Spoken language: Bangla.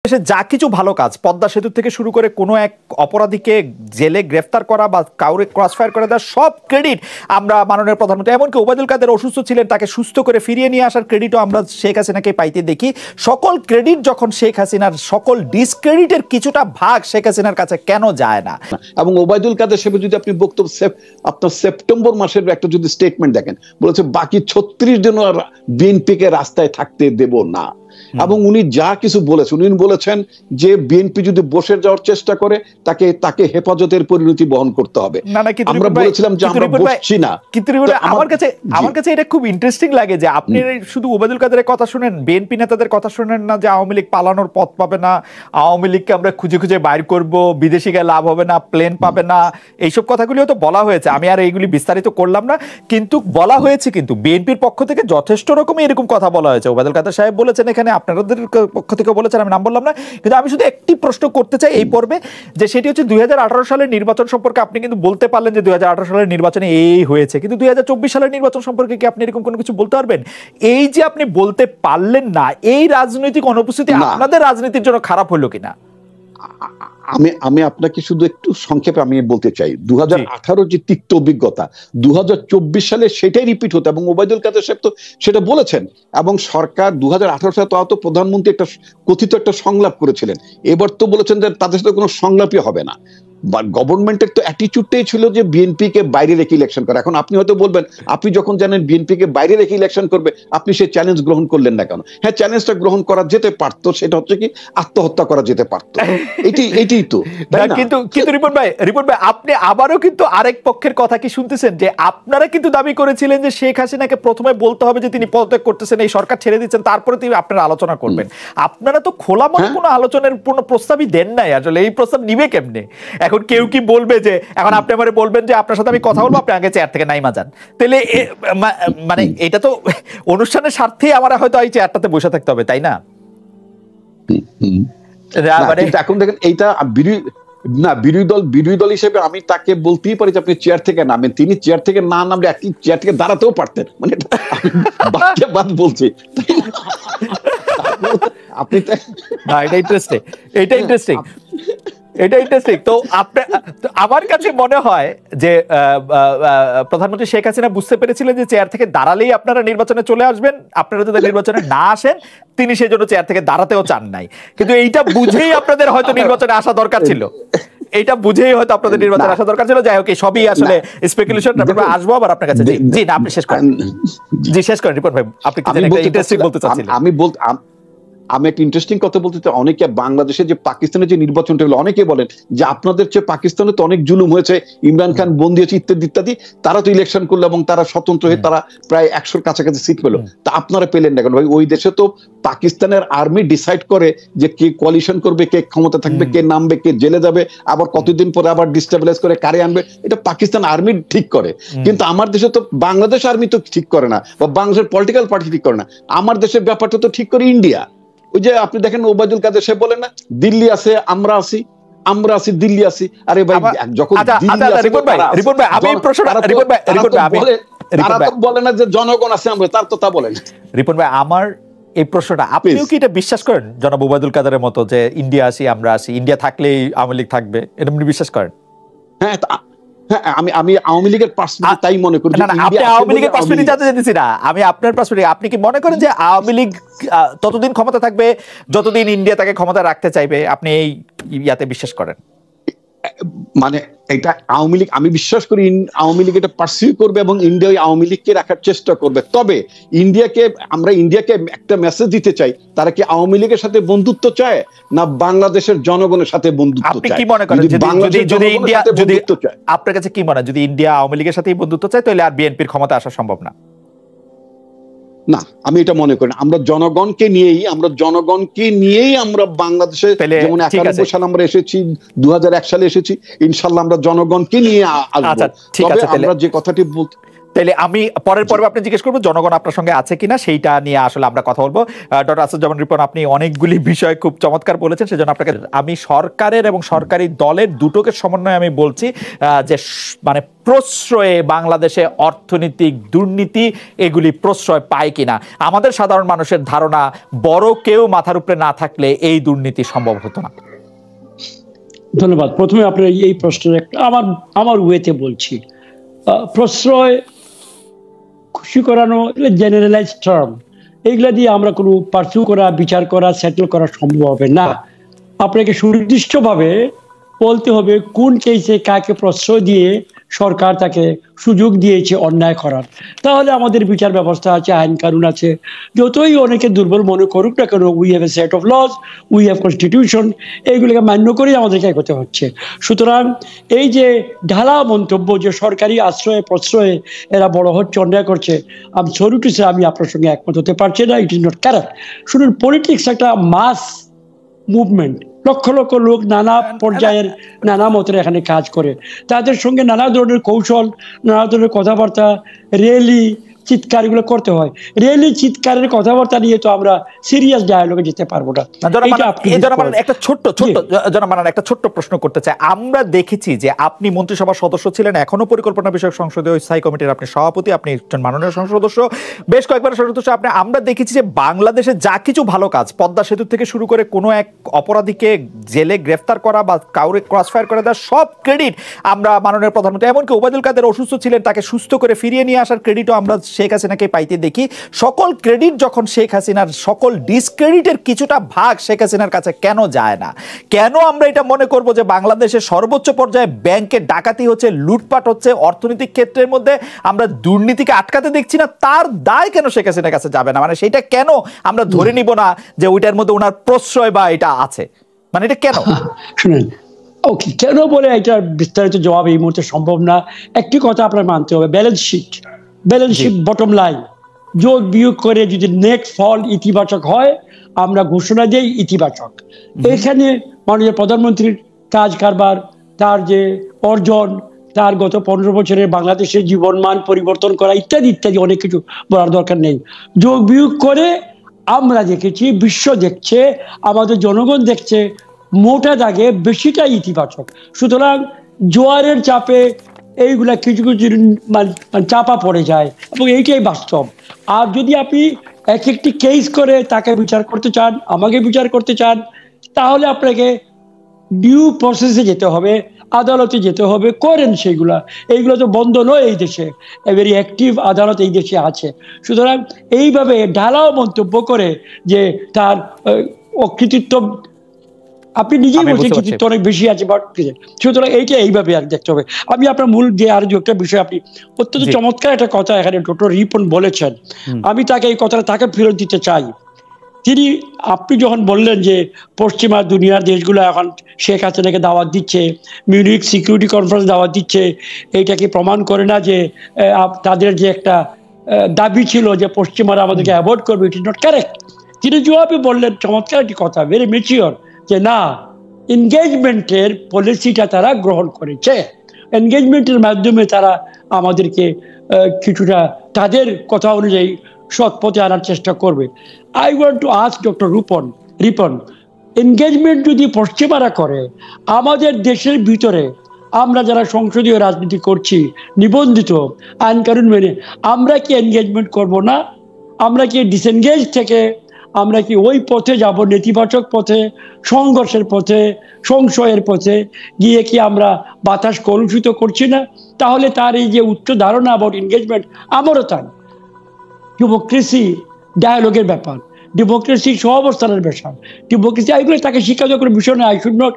দেশে যা কিছু ভালো কাজ পদ্মা সেতু থেকে শুরু করে কোনো এক অপরাধীকে জেলে গ্রেফতার করা বা কাউরে ক্রসফায়ার করে দেওয়ার সব ক্রেডিট আমরা মাননীয় প্রধানমন্ত্রী, এমনকি ওবায়দুল কাদের অসুস্থ ছিলেন তাকে সুস্থ করে ফিরিয়ে নিয়ে আসার ক্রেডিটও আমরা শেখ হাসিনাকে পাইতে দেখি। সকল ক্রেডিট যখন শেখ হাসিনার, সকল ডিসক্রেডিটের কিছুটা ভাগ শেখ হাসিনার কাছে কেন যায় না? এবং ওবায়দুল কাদের সাহেব যদি আপনি বক্তব্য আপনার সেপ্টেম্বর মাসের একটা যদি স্টেটমেন্ট দেখেন, বলেছে বাকি 36 জন বিএনপি কে রাস্তায় থাকতে দেব না। এবং উনি যা কিছু বলেছেন, উনি বলেছেন যে বিএনপি যদি বসে যাওয়ার চেষ্টা করে তাকে হেফাজতের পরিণতি বহন করতে হবে। আমরা বলেছিলাম যে আমরা বসছি না। কিন্তু আমার কাছে এটা খুব ইন্টারেস্টিং লাগে যে আপনি শুধু ওবায়দুল কাদেরের কথা শুনেন, বিএনপি নেতাদের কথা শুনেন না যে আওয়ামী লীগ পালানোর পথ পাবে না, আওয়ামী লীগকে আমরা খুঁজে খুঁজে বাইর করব, বিদেশি গিয়ে লাভ হবে না, প্লেন পাবে না, এইসব কথাগুলিও তো বলা হয়েছে। আমি আর এইগুলি বিস্তারিত করলাম না, কিন্তু বলা হয়েছে কিন্তু বিএনপির পক্ষ থেকে যথেষ্ট রকমই এরকম কথা বলা হয়েছে। ওবায়দুল কাদের সাহেব বলেছেন, এখানে আপনাদের পক্ষ থেকে বলেছেন, আমি নাম বললাম না, কিন্তু আমি শুধু একটি প্রশ্ন করতে চাই এই পর্বে, যে সেটি হচ্ছে 2018 সালের নির্বাচন সম্পর্কে আপনি কিন্তু বলতে পারলেন যে 2018 সালের নির্বাচনে এই হয়েছে, কিন্তু 2024 সালের নির্বাচন সম্পর্কে কি আপনি এরকম কোনো কিছু বলতে পারবেন? এই যে আপনি বলতে পারলেন না, এই রাজনৈতিক অনুপস্থিতি আপনাদের রাজনীতির জন্য খারাপ হলো কিনা? আমি আপনাকে শুধু একটু সংক্ষেপে আমি বলতে চাই, 2018 যে তিক্ত অভিজ্ঞতা 2024 সালে সেটাই রিপিট হতো, এবং ওবায়দুল কাদের সাহেব তো সেটা বলেছেন। এবং সরকার 2018 সালে তো প্রধানমন্ত্রী একটা কথিত একটা সংলাপ করেছিলেন, এবার তো বলেছেন যে তাদের সাথে কোনো সংলাপই হবে না। গভর্নমেন্টের তো অ্যাটিটিউডটাই ছিল যে বিএনপি কে বাইরে রেখে ইলেকশন করে। এখন আপনি হয়তো বলবেন, আপনি যখন জানেন বিএনপি কে বাইরে রেখে ইলেকশন করবে, আপনি সেই চ্যালেঞ্জ গ্রহণ করলেন না কেন? হ্যাঁ, চ্যালেঞ্জটা গ্রহণ করা যেতে পারতো, সেটা হচ্ছে কি আত্মহত্যা করা যেতে পারতো। এটাই তো। কিন্তু রিপন ভাই, আপনি আবারও কিন্তু আরেক পক্ষের কথা কি শুনতেছেন, যে আপনারা কিন্তু দাবি করেছিলেন যে শেখ হাসিনাকে প্রথমে বলতে হবে যে তিনি পদত্যাগ করতেছেন, এই সরকার ছেড়ে দিচ্ছেন, তারপরে তিনি আপনারা আলোচনা করবেন। আপনারা তো খোলা মনে কোনো আলোচনার কোনো প্রস্তাবই দেন নাই। আসলে এই প্রস্তাব নিবে কেমনে? এখন কেউ কি বলবে যে, এখন আপনি আমারে বলবেন যে আপনার সাথে আমি কথা বলবো, আপনি আগে চেয়ার থেকে নাইমা যান, তাহলে মানে এটা তো অনুষ্ঠানের স্বার্থেই আমার হয়তো এই চেয়ারটাতে বসে থাকতে হবে, তাই না? এখন দেখেন, এইটা বিরোধী দল হিসেবে আমি তাকে বলতেই পারি যে আপনি চেয়ার থেকে নামেন। তিনি চেয়ার থেকে না নামলে চেয়ার থেকে দাঁড়াতেও পারতেন, মানে বাদ বলছি। আপনি এটা ইন্টারেস্টিং। তো আমার কাছে মনে হয় যে প্রধানমন্ত্রী শেখ হাসিনা বুঝতে পেরেছিলেন যে চেয়ার থেকে দাঁড়ালেই আপনারা নির্বাচনে চলে আসবেন, আপনারা যদি নির্বাচনে না আসেন তিনি সেই জন্য চেয়ার থেকে দাঁড়াতেও চান নাই। কিন্তু এইটা বুঝেই আপনাদের হয়তো নির্বাচনে আসা দরকার ছিল, এইটা বুঝেই হয়তো আপনাদের নির্বাচনে আসা দরকার ছিল। যাই হোক, সবই আসলে স্পেকুলেশন। আসবো আবার আপনার কাছে। জি না, আপনি শেষ করেন। জি, শেষ করেন রিপোর্ট ভাই, আপনি কি ইন্টারেস্টিং বলতে চাচ্ছিলেন? আমি একটা ইন্টারেস্টিং কথা বলতে চাই। অনেকে বাংলাদেশে যে পাকিস্তানের যে নির্বাচনটা হলো, অনেকে বলেন যে আপনাদের চেয়ে পাকিস্তানে তো অনেক জুলুম হয়েছে, ইমরান খান বন্দী হয়েছে ইত্যাদি ইত্যাদি, তারা তো ইলেকশন করলো এবং তারা স্বতন্ত্র হয়ে তারা প্রায় 100-র কাছাকাছি সিট পেলো, তা আপনারা পেলেন না কেন? ভাই, ওই দেশে তো পাকিস্তানের আর্মি ডিসাইড করে যে কে কোয়ালিশন করবে, কে ক্ষমতা থাকবে, কে নামবে, কে জেলে যাবে, আবার কতদিন পরে আবার ডিস্টেবিলাইজ করে কারে আনবে, এটা পাকিস্তান আর্মি ঠিক করে। কিন্তু আমার দেশে তো বাংলাদেশ আর্মি তো ঠিক করে না, বা বাংলাদেশের পলিটিক্যাল পার্টি ঠিক করে না। আমার দেশের ব্যাপারটা তো ঠিক করে ইন্ডিয়া। ওই যে আপনি দেখেন ওবায়দুল কাদের সে বলেন না, দিল্লি আছে, আমরা আছি, দিল্লি আছি। আরে ভাই, যখন বলে না যে জনগণ আছে, আমরা তার তো তা বলেন। রিপন ভাই, আমার এই প্রশ্নটা, আপনিও কি এটা বিশ্বাস করেন জনাব ওবায়দুল কাদেরের মতো যে ইন্ডিয়া আছি, আমরা আছি, ইন্ডিয়া থাকলেই আওয়ামী লীগ থাকবে, এটা আপনি বিশ্বাস করেন? হ্যাঁ, আমি আওয়ামী লীগের পার্সপেক্টিভ তাই মনে করি। না, আপনি আওয়ামী লীগের পার্সপেক্টিভ জানতে চাইছি না, আমি আপনার পার্সপেক্টিভ। আপনি কি মনে করেন যে আওয়ামী লীগ ততদিন ক্ষমতা থাকবে যতদিন ইন্ডিয়া তাকে ক্ষমতা রাখতে চাইবে? আপনি এই ইয়াতে বিশ্বাস করেন? মানে এটা আওয়ামী লীগ, আমি বিশ্বাস করি আওয়ামী লীগ এটা পার্সিউ করবে এবং ইন্ডিয়া আওয়ামী লীগকে রাখার চেষ্টা করবে। তবে আমরা ইন্ডিয়াকে একটা মেসেজ দিতে চাই, তারা কি আওয়ামী লীগের সাথে বন্ধুত্ব চায় না বাংলাদেশের জনগণের সাথে বন্ধুত্ব চায়? আপনি কি মনে করেন যদি ইন্ডিয়া, আপনার কাছে কি মনে হয়, যদি ইন্ডিয়া আওয়ামী লীগের সাথেই বন্ধুত্ব চায় তাহলে আর বিএনপির ক্ষমতা আসা সম্ভব না? না, আমি এটা মনে করি। আমরা জনগণকে নিয়েই আমরা বাংলাদেশে, যেমন 91 সালে আমরা এসেছি, 2001 সালে এসেছি, ইনশাল্লাহ আমরা জনগণকে নিয়ে আসবো। তবে আমরা যে কথাটি তাইলে আমি পরের পর্বে আপনি জিজ্ঞেস করবো জনগণ আপনার সঙ্গে আছে কিনা, সেইটা নিয়ে আসলে আমরা কথা বলবো। ডক্টর আসাদুজ্জামান রিপন, আপনি অনেকগুলি বিষয় খুব চমৎকার বলেছেন, সেজন্য আপনাকে আমি সরকারের এবং সরকারি দলের দুটোকে সমন্বয়ে আমি বলছি যে মানে প্রশ্রয়ে বাংলাদেশে অর্থনৈতিক দুর্নীতি এগুলি প্রশ্রয় পায় কিনা। আমাদের সাধারণ মানুষের ধারণা বড় কেউ মাথার উপরে না থাকলে এই দুর্নীতি সম্ভব হতো না। ধন্যবাদ। প্রথমে আপনার এই প্রশ্নের আমার ওয়েতে বলছি, প্রশ্রয়, খুশি করানো, জেনারেলাইজ টার্ম, এইগুলা দিয়ে আমরা কোনো পার্সিউ করা, বিচার করা, সেটেল করা সম্ভব হবে না। আপনাকে সুনির্দিষ্টভাবে বলতে হবে কোন কেসে কাকে প্রশ্রয় দিয়ে সরকার তাকে সুযোগ দিয়েছে অন্যায় করার। তাহলে আমাদের বিচার ব্যবস্থা আছে, আইন কানুন আছে। যতই অনেকে দুর্বল মনে করুক না কেন, we have a set of laws, we have constitution, এইগুলোকে মান্য করেই আমাদেরকে এগোতে হচ্ছে। সুতরাং এই যে ঢালা মন্তব্য যে সরকারি আশ্রয়ে প্রশ্রয়ে এরা বড় হচ্ছে, অন্যায় করছে, আমি সরি টু সে আমি আপনার সঙ্গে একমত হতে পারছি না। It is not correct. শুনুন, পলিটিক্স একটা মাস মুভমেন্ট, লক্ষ লক্ষ লোক নানা পর্যায়ের নানা মতের এখানে কাজ করে, তাদের সঙ্গে নানা ধরনের কৌশল, নানা ধরনের কথাবার্তা, র্যালি, চিৎকার এগুলো করতে হয়। র্যালি চিৎকারের কথাবার্তা নিয়ে তো আমরা সিরিয়াস ডায়ালগে যেতে পারবো না। একটা ছোট্ট প্রশ্ন করতে চাই। আমরা দেখেছি যে আপনি মন্ত্রিসভার সদস্য ছিলেন, এখনো পরিকল্পনা বিষয়ক সংসদীয় স্থায়ী কমিটির আপনি সভাপতি, আপনি একজন মাননীয় সংসদ সদস্য, বেশ কয়েকবার সদস্য। আমরা দেখেছি যে বাংলাদেশে যা কিছু ভালো কাজ, পদ্মা সেতু থেকে শুরু করে কোনো এক অপরাধীকে জেলে গ্রেফতার করা বা কাউরে ক্রসফায়ার করে দেওয়া, সব ক্রেডিট আমরা মাননীয় প্রধানমন্ত্রী, এমনকি ওবায়দুল কাদের অসুস্থ ছিলেন, তাকে সুস্থ করে ফিরিয়ে নিয়ে আসার ক্রেডিটও আমরা শেখ হাসিনাকে পাইতে দেখি। সকল ক্রেডিট যখন শেখ হাসিনার, সকল ডিসক্রেডিটের কিছুটা ভাগ শেখ হাসিনার কাছে কেন যায় না? কেন আমরা এটা মনে করব যে বাংলাদেশের সর্বোচ্চ পর্যায়ে ব্যাংকে ডাকাতি হচ্ছে, লুটপাট হচ্ছে, অর্থনৈতিক ক্ষেত্রের মধ্যে আমরা দুর্নীতিকে আটকাতে দেখছি না? তার দায় কেন শেখ হাসিনার কাছে যাবে না? মানে সেটা কেন আমরা ধরে নিব না যে ওইটার মধ্যে ওনার প্রশ্রয় বা এটা আছে? মানে এটা কেন? শুনেন, ওকে, কেন বলে এটা বিস্তারিত জবাব এই মুহূর্তে সম্ভব না। একটি কথা আপনার মানতে হবে, ব্যালেন্স শিট বটম লাইন যোগ বিয়োগ করে যদি নেট ফল ইতিবাচক হয়, আমরা ঘোষণা দেই ইতিবাচক। এখানে মাননীয় প্রধানমন্ত্রীর কাজ কারবার, তার যে অর্জন, তার গত 15 বছরের বাংলাদেশের জীবনমান পরিবর্তন করা ইত্যাদি ইত্যাদি অনেক কিছু বলার দরকার নেই। যোগ বিয়োগ করে আমরা দেখেছি, বিশ্ব দেখছে, আমাদের জনগণ দেখছে, মোটা দাগে বেশিটা ইতিবাচক। সুতরাং জোয়ারের চাপে এইগুলা কিছু কিছু চাপা পড়ে যায় এবং এইটাই বাস্তব। আর যদি আপনি এক একটি কেস করে তাকে বিচার করতে চান, আমাকে বিচার করতে চান, তাহলে আপনাকে ডিউ প্রসেসে যেতে হবে, আদালতে যেতে হবে, করেন সেইগুলা। এইগুলো তো বন্ধ নয় এই দেশে, ভেরি অ্যাক্টিভ আদালত এই দেশে আছে। সুতরাং এইভাবে ঢালাও মন্তব্য করে যে তার অকৃতিত্ব, আপনি নিজেই বলছেন কৃতিত্ব অনেক বেশি আছে, সুতরাং এইটা এইভাবে আর দেখতে হবে। আমি আপনার মূল যে আর একটা বিষয়, আপনি অত্যন্ত চমৎকার একটা কথা এখানে ডক্টর রিপন বলেছেন, আমি তাকে এই কথাটা তাকে ফেরত দিতে চাই। তিনি, আপনি যখন বললেন যে পশ্চিমা দুনিয়ার দেশগুলো এখন শেখ হাসিনাকে দাওয়াত দিচ্ছে, মিউনিক সিকিউরিটি কনফারেন্স দাওয়াত দিচ্ছে, এইটা কি প্রমাণ করে না যে তাদের যে একটা দাবি ছিল যে পশ্চিমারা আমাদেরকে অ্যাভয়েড করবে? It is not correct. তিনি জবাবে বললেন চমৎকার একটি কথা, ভেরি ম্যাচিওর, যে না, এনগেজমেন্টের পলিসিটা তারা গ্রহণ করেছে, এনগেজমেন্টের মাধ্যমে তারা আমাদেরকে কিছুটা তাদের কথা অনুযায়ী সৎ পথে আনার চেষ্টা করবে। I want to ask doctor Ripon, engagement যদি পশ্চিমারা করে, আমাদের দেশের ভিতরে আমরা যারা সংসদীয় রাজনীতি করছি, নিবন্ধিত আইন কানুন মেনে, আমরা কি এনগেজমেন্ট করব না? আমরা কি ডিসএনগেজ থেকে আমরা কি ওই পথে যাব, নেতিবাচক পথে, সংঘর্ষের পথে, সংশয়ের পথে গিয়ে কি আমরা বাতাস কলুষিত করছি না? তাহলে তার এই যে উচ্চ ধারণা অ্যাবাউট এনগেজমেন্ট, আমারও তাই। ডেমোক্রেসি ডায়ালগের ব্যাপার, ডেমোক্রেসি সহাবস্থানের ব্যাপার, ডেমোক্রেসি এগুলো তাকে শিক্ষা দেওয়ার কোনো বিষয় নয়। I should not